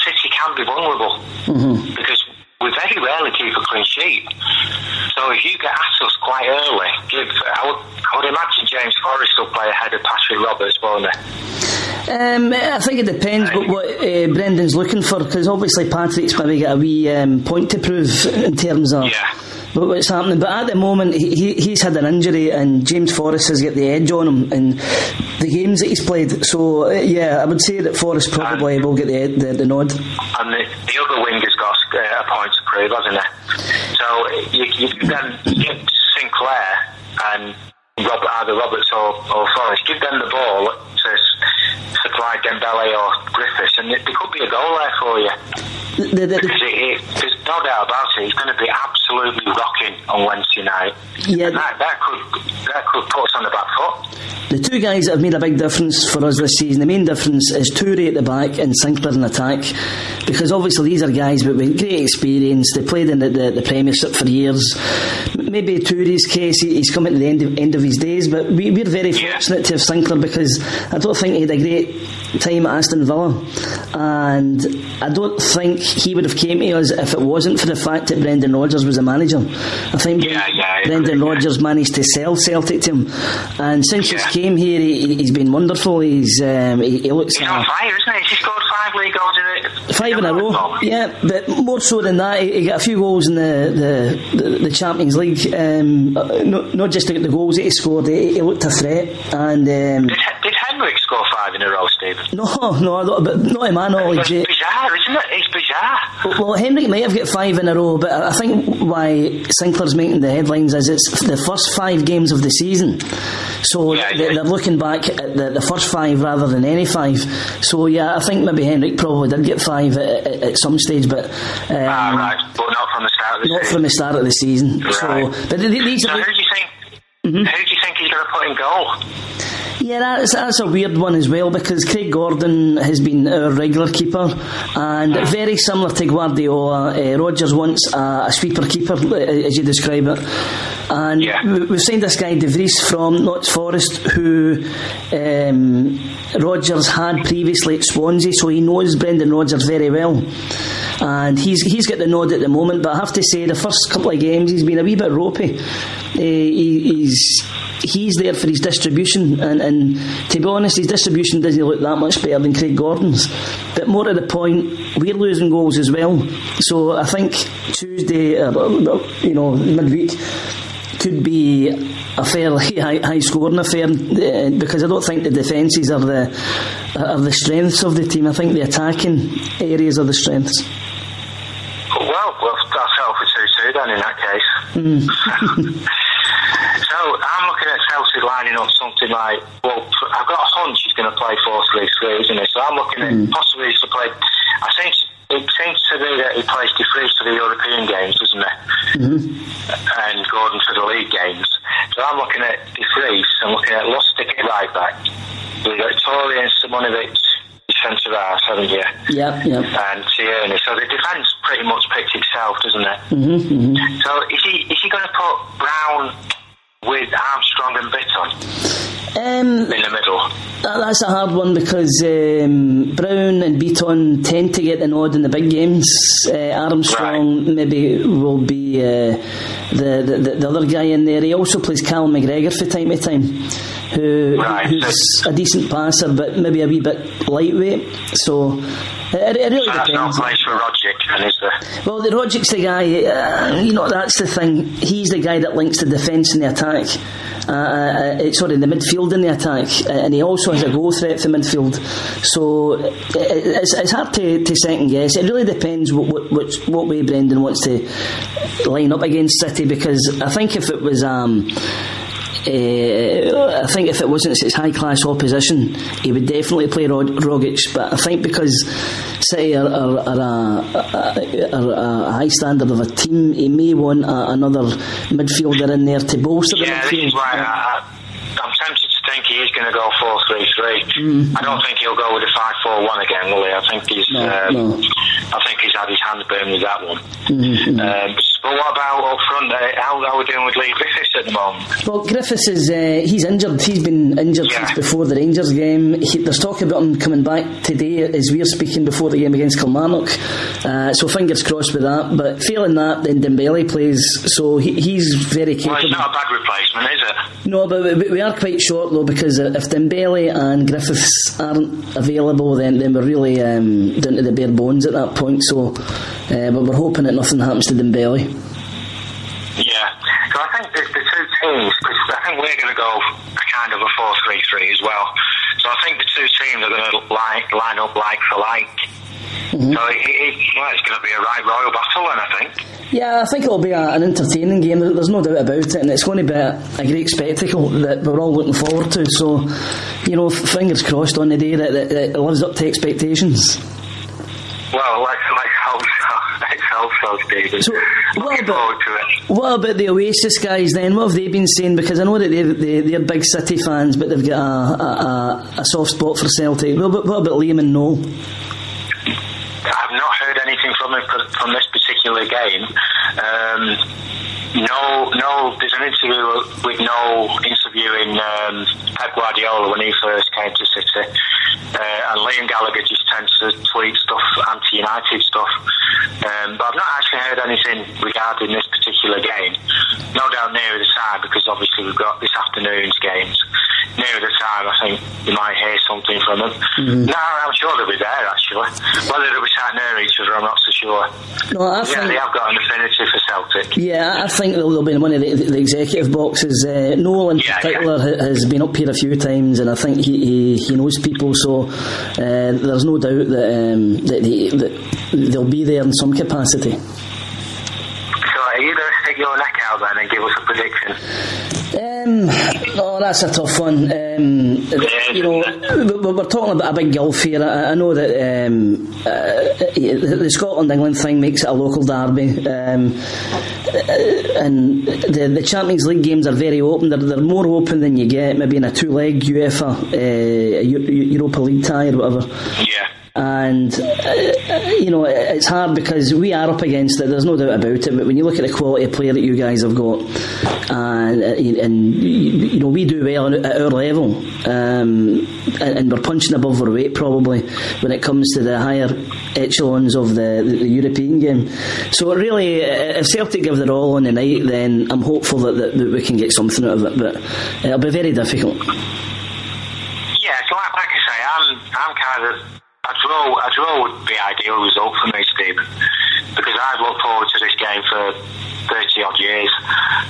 Speaker 4: City can be vulnerable, because we're very very rarely keep a clean sheet. So if you get at us quite early, I would imagine James Forrest will play ahead of Patrick Roberts, won't he?
Speaker 3: I think it depends what Brendan's looking for, because obviously Patrick's maybe got a wee point to prove in terms of what's happening, but at the moment he's had an injury and James Forrest has got the edge on him in the games that he's played. So I would say that Forrest probably will get the nod. And
Speaker 4: the other wing has got a point to prove, hasn't it? So you can then give Sinclair and either Roberts or Forrest, give them the ball to supply Dembele or Griffiths, and there could be a goal there for you. Because there's no doubt about it, he's going to be absolutely rocking on Wednesday night. Yeah, and that could put us on the back foot.
Speaker 3: The two guys that have made a big difference for us this season, the main difference is Toure at the back and Sinclair in attack, because obviously these are guys with great experience. They played in the Premiership for years. Maybe Toure's case, he's coming to the end of his days, but we're very fortunate to have Sinclair, because I don't think he had a great time at Aston Villa, and I don't think he would have came to us if it wasn't for the fact that Brendan Rodgers was a manager. I think Brendan Rodgers managed to sell Celtic to him, and since he's came here, he's been wonderful. He looks.
Speaker 4: He's on fire, isn't he? He scored 5 league goals in it.
Speaker 3: 5 in a row. Yeah, but more so than that, he got a few goals in the Champions League. Not just the goals that he scored. He looked a threat. And
Speaker 4: did Henrik score 5 in a row, Stephen?
Speaker 3: No, but not in my knowledge.
Speaker 4: It's bizarre, isn't it? It's bizarre.
Speaker 3: Well, Henrik might have got 5 in a row, but I think why Sinclair's making the headlines is it's the first 5 games of the season. So they're looking back at the first 5 rather than any 5. So I think maybe Henrik probably did get 5 at some stage, but
Speaker 4: right, but not from the start of the season.
Speaker 3: Not from the start of the season.
Speaker 4: Right.
Speaker 3: So, but these
Speaker 4: so who do you think? Mm-hmm. Who do you think he's going to put in goal?
Speaker 3: Yeah, that's a weird one as well, because Craig Gordon has been our regular keeper, and very similar to Guardiola, Rodgers wants a sweeper keeper, as you describe it. And we've signed this guy De Vries from Notts Forest, who Rodgers had previously at Swansea, so he knows Brendan Rodgers very well. And he's got the nod at the moment, but I have to say the first couple of games he's been a wee bit ropey. He's there for his distribution, and to be honest, his distribution doesn't look that much better than Craig Gordon's. But more to the point, we're losing goals as well. So I think Tuesday, midweek, could be a fairly high scoring affair, because I don't think the defences are the strengths of the team. I think the attacking areas are the strengths.
Speaker 4: Well, that's settle for 2-2 then in that case. So I'm looking at Celtic lining up something like, I've got a hunch he's going to play 4-3-3, isn't he? So I'm looking at possibly to play. It seems to be that he plays De Vries for the European games, doesn't he? Mm-hmm. And Gordon for the league games. So I'm looking at De Vries. I'm looking at Lustig at right back. We've got Toure and Simonovic centre half, haven't you?
Speaker 3: Yeah.
Speaker 4: And Tierney. So the defence pretty much picked itself, doesn't it?
Speaker 3: Mm-hmm.
Speaker 4: So is he going to put Brown with Armstrong and Bitton in the middle?
Speaker 3: That's a hard one, because Brown and Bitton tend to get the nod in the big games. Armstrong maybe will be the other guy in there. He also plays Callum McGregor from time to time, who's a decent passer but maybe a wee bit lightweight. So it really depends.
Speaker 4: That's no place for Rodgers, then, is there?
Speaker 3: Well, the Rodgers the guy, that's the thing. He's the guy that links the defence and the attack. The midfield and the attack, and he also has a goal threat for midfield. So it's hard to second guess. It really depends what way Brendan wants to line up against City, because I think if it was if it wasn't such high class opposition, he would definitely play Rogic. But I think because City are a high standard of a team, he may want another midfielder in there to bolster the midfield.
Speaker 4: This is why I'm tempted to think he is going to go 4-3-3. I don't think he'll go with a 5-4-1 again, will he? I think he's had his hands burned with that one. But what about up front? How are we doing with Lee Griffiths at the moment?
Speaker 3: Well, Griffiths is he's injured. He's been injured since before the Rangers game. There's talk about him coming back today as we're speaking before the game against Kilmarnock. So fingers crossed with that. But failing that, then Dembele plays. So he's very capable.
Speaker 4: Well, it's not a bad replacement, is it?
Speaker 3: No, but we are quite short though, because if Dembele and Griffiths aren't available, then we're really down to the bare bones at that point. So, but we're hoping that nothing happens to Dembele.
Speaker 4: Yeah, so I think the two teams, because I think we're going to go a kind of a 4-3-3 as well. So I think the two teams are going to line up like for like. So it's going to be a right royal battle, then, I think. Yeah,
Speaker 3: I think it'll be an entertaining game. There's no doubt about it, and it's going to be a great spectacle that we're all looking forward to. So, fingers crossed on the day that it lives up to expectations.
Speaker 4: Well, let's hope so, Stephen. So,
Speaker 3: what about the Oasis guys then? What have they been saying? Because I know that they're big City fans, but they've got a soft spot for Celtic. What about Liam and Noel?
Speaker 4: I've not heard anything from him from this particular game. No, there's an interview with Noel interviewing Pep Guardiola when he first came to City, and Liam Gallagher just tends to tweet stuff, anti-United stuff, but I've not actually heard anything regarding this particular game. No doubt nearer the time, because obviously we've got this afternoon's games. Nearer the time, I think you might hear something from them. No, I'm sure they'll be there, actually. Whether they'll be sat near each other, I'm not so sure. No, I think they have got an affinity for Celtic.
Speaker 3: Yeah, I think they'll be in one of the executive boxes. Noel in particular has been up here a few times, and I think he knows people, so there's no doubt that they'll be there in some capacity.
Speaker 4: So are you going to stick your neck out then and give us a prediction?
Speaker 3: Oh, that's a tough one. We're talking about a big gulf here. I know that the Scotland-England thing makes it a local derby, and the Champions League games are very open. They're more open than you get maybe in a two-leg UEFA Europa League tie or whatever.
Speaker 4: Yeah.
Speaker 3: And it's hard because we are up against it, there's no doubt about it, but when you look at the quality of player that you guys have got, and we do well at our level, and we're punching above our weight probably when it comes to the higher echelons of the European game. So really, if Celtic give their all on the night, then I'm hopeful that we can get something out of it, but it'll be very difficult.
Speaker 4: Yeah, so like I say, I'm kind of a draw would be ideal result for me, Stephen, because I've looked forward to this game for 30 odd years,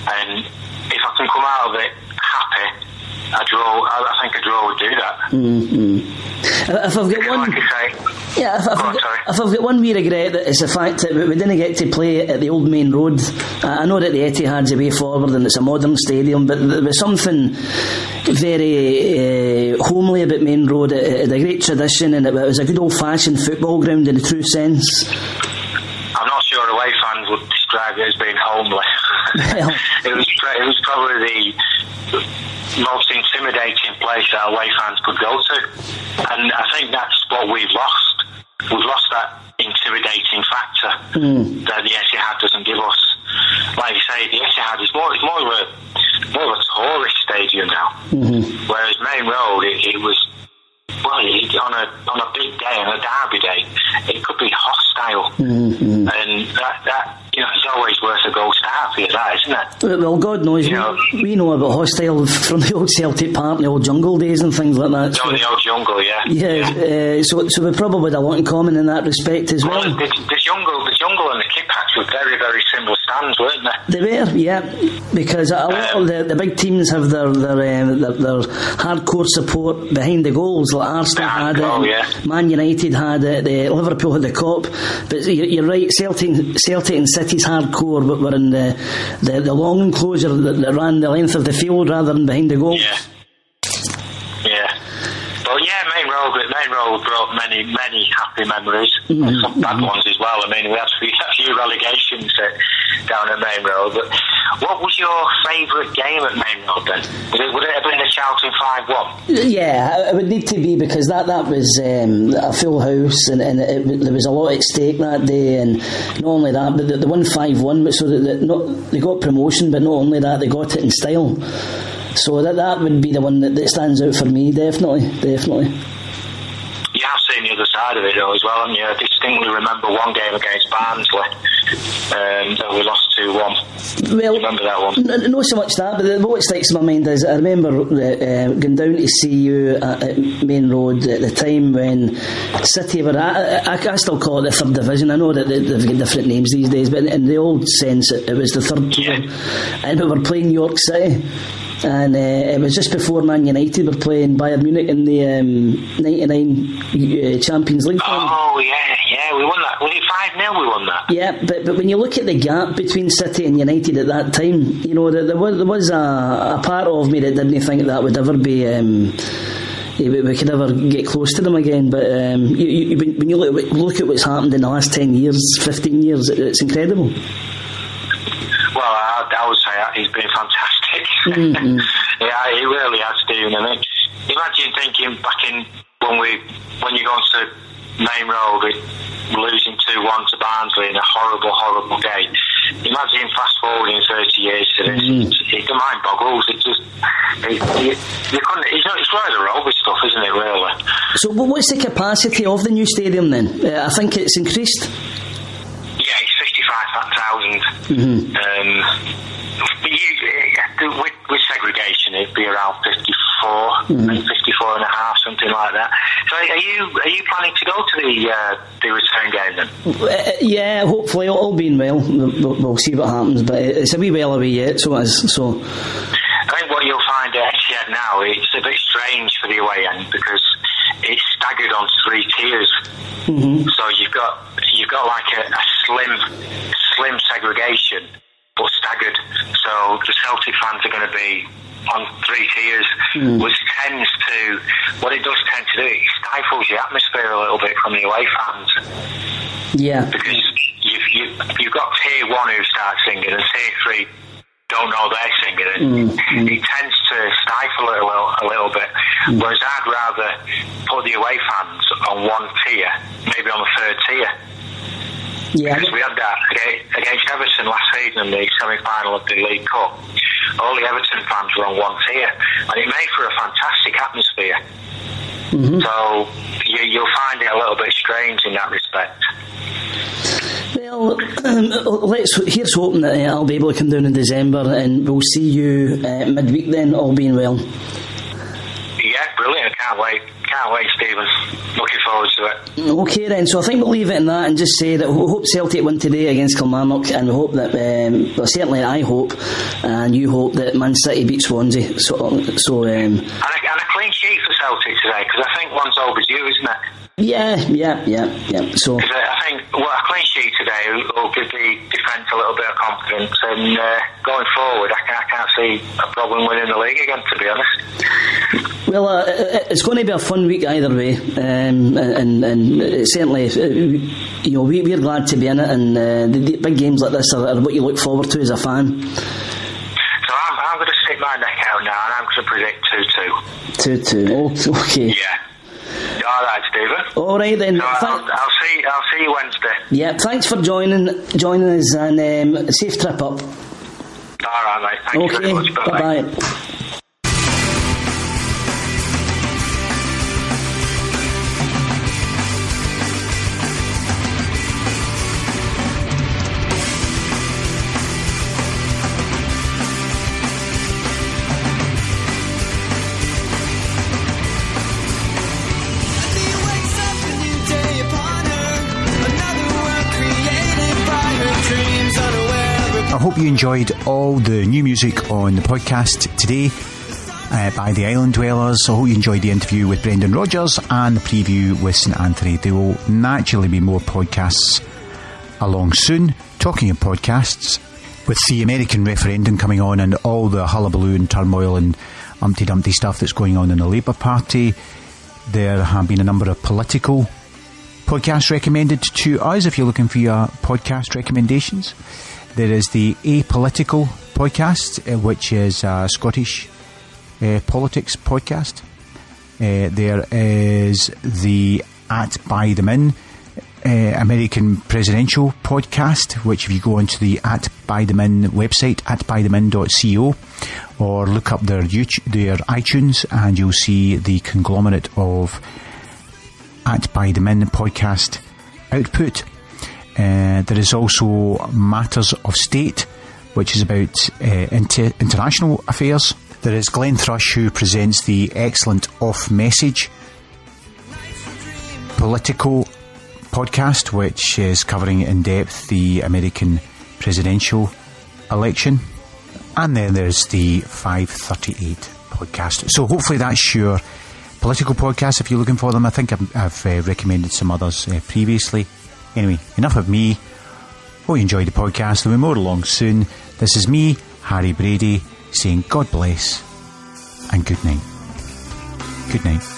Speaker 4: and if I can come out of it happy, I think a draw would do that.
Speaker 3: If I've got one, if I've got one wee regret, it's the fact that we didn't get to play at the old main road. I know that the Etihad's a way forward and it's a modern stadium, but there was something very homely about Main Road. It had a great tradition, and it was a good old-fashioned football ground in the true sense.
Speaker 4: I'm not sure away fans would describe it as being homely. It was probably the most intimidating place that away fans could go to, and I think that's what we've lost. We've lost that intimidating factor that the Etihad doesn't give us. Like you say, the Etihad is more of a tourist stadium now, whereas Main Road it was on a big day, on a derby day, it could be hostile, and that it's always worth a goal start for you, that, isn't it?
Speaker 3: Well, God knows, we know about hostile from the old Celtic Park, the old jungle days and things like that.
Speaker 4: So, the old jungle, yeah.
Speaker 3: Yeah, so we probably had a lot in common in that respect as well.
Speaker 4: The jungle and the Kippax were very, very similar stands, weren't they?
Speaker 3: They were, yeah, because a lot of the big teams have their hardcore support behind the goals, like Arsenal had it, Man United had it, Liverpool had the Kop, but you're right, Celtic and City's hardcore, but were in the long enclosure that ran the length of the field rather than behind the goals.
Speaker 4: Yeah. Well, Main Road brought many happy memories, some bad ones as well. I mean, we had a few relegations down at Main Road. But what was your favourite game at Main Road then? Would it have been the Charlton 5-1?
Speaker 3: Yeah, it would need to be, because that was a full house, and there was a lot at stake that day. And not only that, but they won 5-1, so that they got promotion, but not only that, they got it in style. So that would be the one that stands out for me, definitely.
Speaker 4: You have seen the other side of it though as well, haven't you? I distinctly remember one game against Barnsley that we lost 2-1.
Speaker 3: Well,
Speaker 4: remember that one?
Speaker 3: Not so much that, but what sticks in my mind is I remember going down to see you at Main Road at the time when City were I still call it the third division. I know that they've got different names these days, but in the old sense it was the third tier. And we were playing York City. And it was just before Man United were playing Bayern Munich in the 99 Champions League final.
Speaker 4: Oh yeah, we won that. Was it 5-0 we won that?
Speaker 3: Yeah, but when you look at the gap between City and United at that time, you know, there was a part of me that didn't think that would ever be we could ever get close to them again. But when you look at what's happened in the last 10 years, 15 years, it's incredible.
Speaker 4: Well, I would say he's been fantastic. Mm-hmm. Yeah, he really has, Stephen. I mean, imagine thinking back in when you go to Main Road, losing 2-1 to Barnsley in a horrible game. Imagine fast forwarding 30 years to this. The mind boggles. It just you couldn't. It's right the road with stuff, isn't it? Really. So,
Speaker 3: what's the capacity of the new stadium then? I think it's increased.
Speaker 4: Yeah, it's 55,000. Mm-hmm. With segregation, it'd be around 54, 54 and a half, something like that. So, are you planning to go to the return game then?
Speaker 3: Yeah, hopefully, all being well. We'll see what happens, but it's a wee while away yet, so it is. So,
Speaker 4: I think what you'll find at Etihad now, it's a bit strange for the away end because it's staggered on 3 tiers. Mm-hmm. So you've got like a slim segregation, but staggered. So the Celtic fans are going to be on 3 tiers, which tends to, what it does tend to do, it stifles the atmosphere a little bit from the away fans.
Speaker 3: Yeah.
Speaker 4: Because you've got tier 1 who start singing, and tier 3 don't know they're singing, and it tends to stifle it a little bit. Whereas I'd rather put the away fans on 1 tier, maybe on the 3rd tier. Yeah. Because we had that against Everton last season in the semi-final of the League Cup. All the Everton fans were on 1 tier, and it made for a fantastic atmosphere. Mm-hmm. So you'll find it a little bit strange in that respect.
Speaker 3: Well, here's hoping that I'll be able to come down in December, and we'll see you midweek then, all being well.
Speaker 4: Yeah, brilliant. Can't wait, Stephen. Looking forward to it.
Speaker 3: Okay then, so I think we'll leave it in that and just say that we hope Celtic win today against Kilmarnock, and we hope that, well, certainly I hope, and you hope, that Man City beat Swansea. So and a
Speaker 4: clean sheet for Celtic today, because I think one's overdue, isn't it?
Speaker 3: Yeah. So
Speaker 4: I think a clean sheet today will give the defence a little bit of confidence, and going forward, I can't see a problem winning the league again, to be honest.
Speaker 3: Well, it's going to be a fun week either way, and certainly, we're glad to be in it, and the big games like this are what you look forward to as a fan.
Speaker 4: So I'm going to stick my neck out now, and I'm going to predict 2-2.
Speaker 3: 2-2. Okay.
Speaker 4: Yeah. All right, Stephen.
Speaker 3: All right then.
Speaker 4: So I'll see you Wednesday.
Speaker 3: Yeah. Thanks for joining us, and safe trip up.
Speaker 4: All right, mate. Thank you very much.
Speaker 3: Bye.
Speaker 1: I hope you enjoyed all the new music on the podcast today by the Island Dwellers. I hope you enjoyed the interview with Brendan Rodgers and the preview with St Anthony. There will naturally be more podcasts along soon. Talking of podcasts, with the American referendum coming on and all the hullabaloo and turmoil and Humpty Dumpty stuff that's going on in the Labour Party, there have been a number of political podcasts recommended to us if you're looking for your podcast recommendations. There is the Apolitical podcast, which is a Scottish politics podcast. There is the At By Them In American Presidential podcast, which if you go onto the At By Them In website, atbythemin.co, or look up their iTunes, and you'll see the conglomerate of At By Them In podcast output. There is also Matters of State, which is about international affairs. There is Glenn Thrush, who presents the excellent Off Message Political podcast, which is covering in depth the American presidential election. And then there's the 538 podcast. So hopefully that's your political podcast if you're looking for them. I think I've recommended some others previously. Anyway, enough of me. Hope you enjoyed the podcast. There'll be more along soon. This is me, Harry Brady, saying God bless and good night. Good night.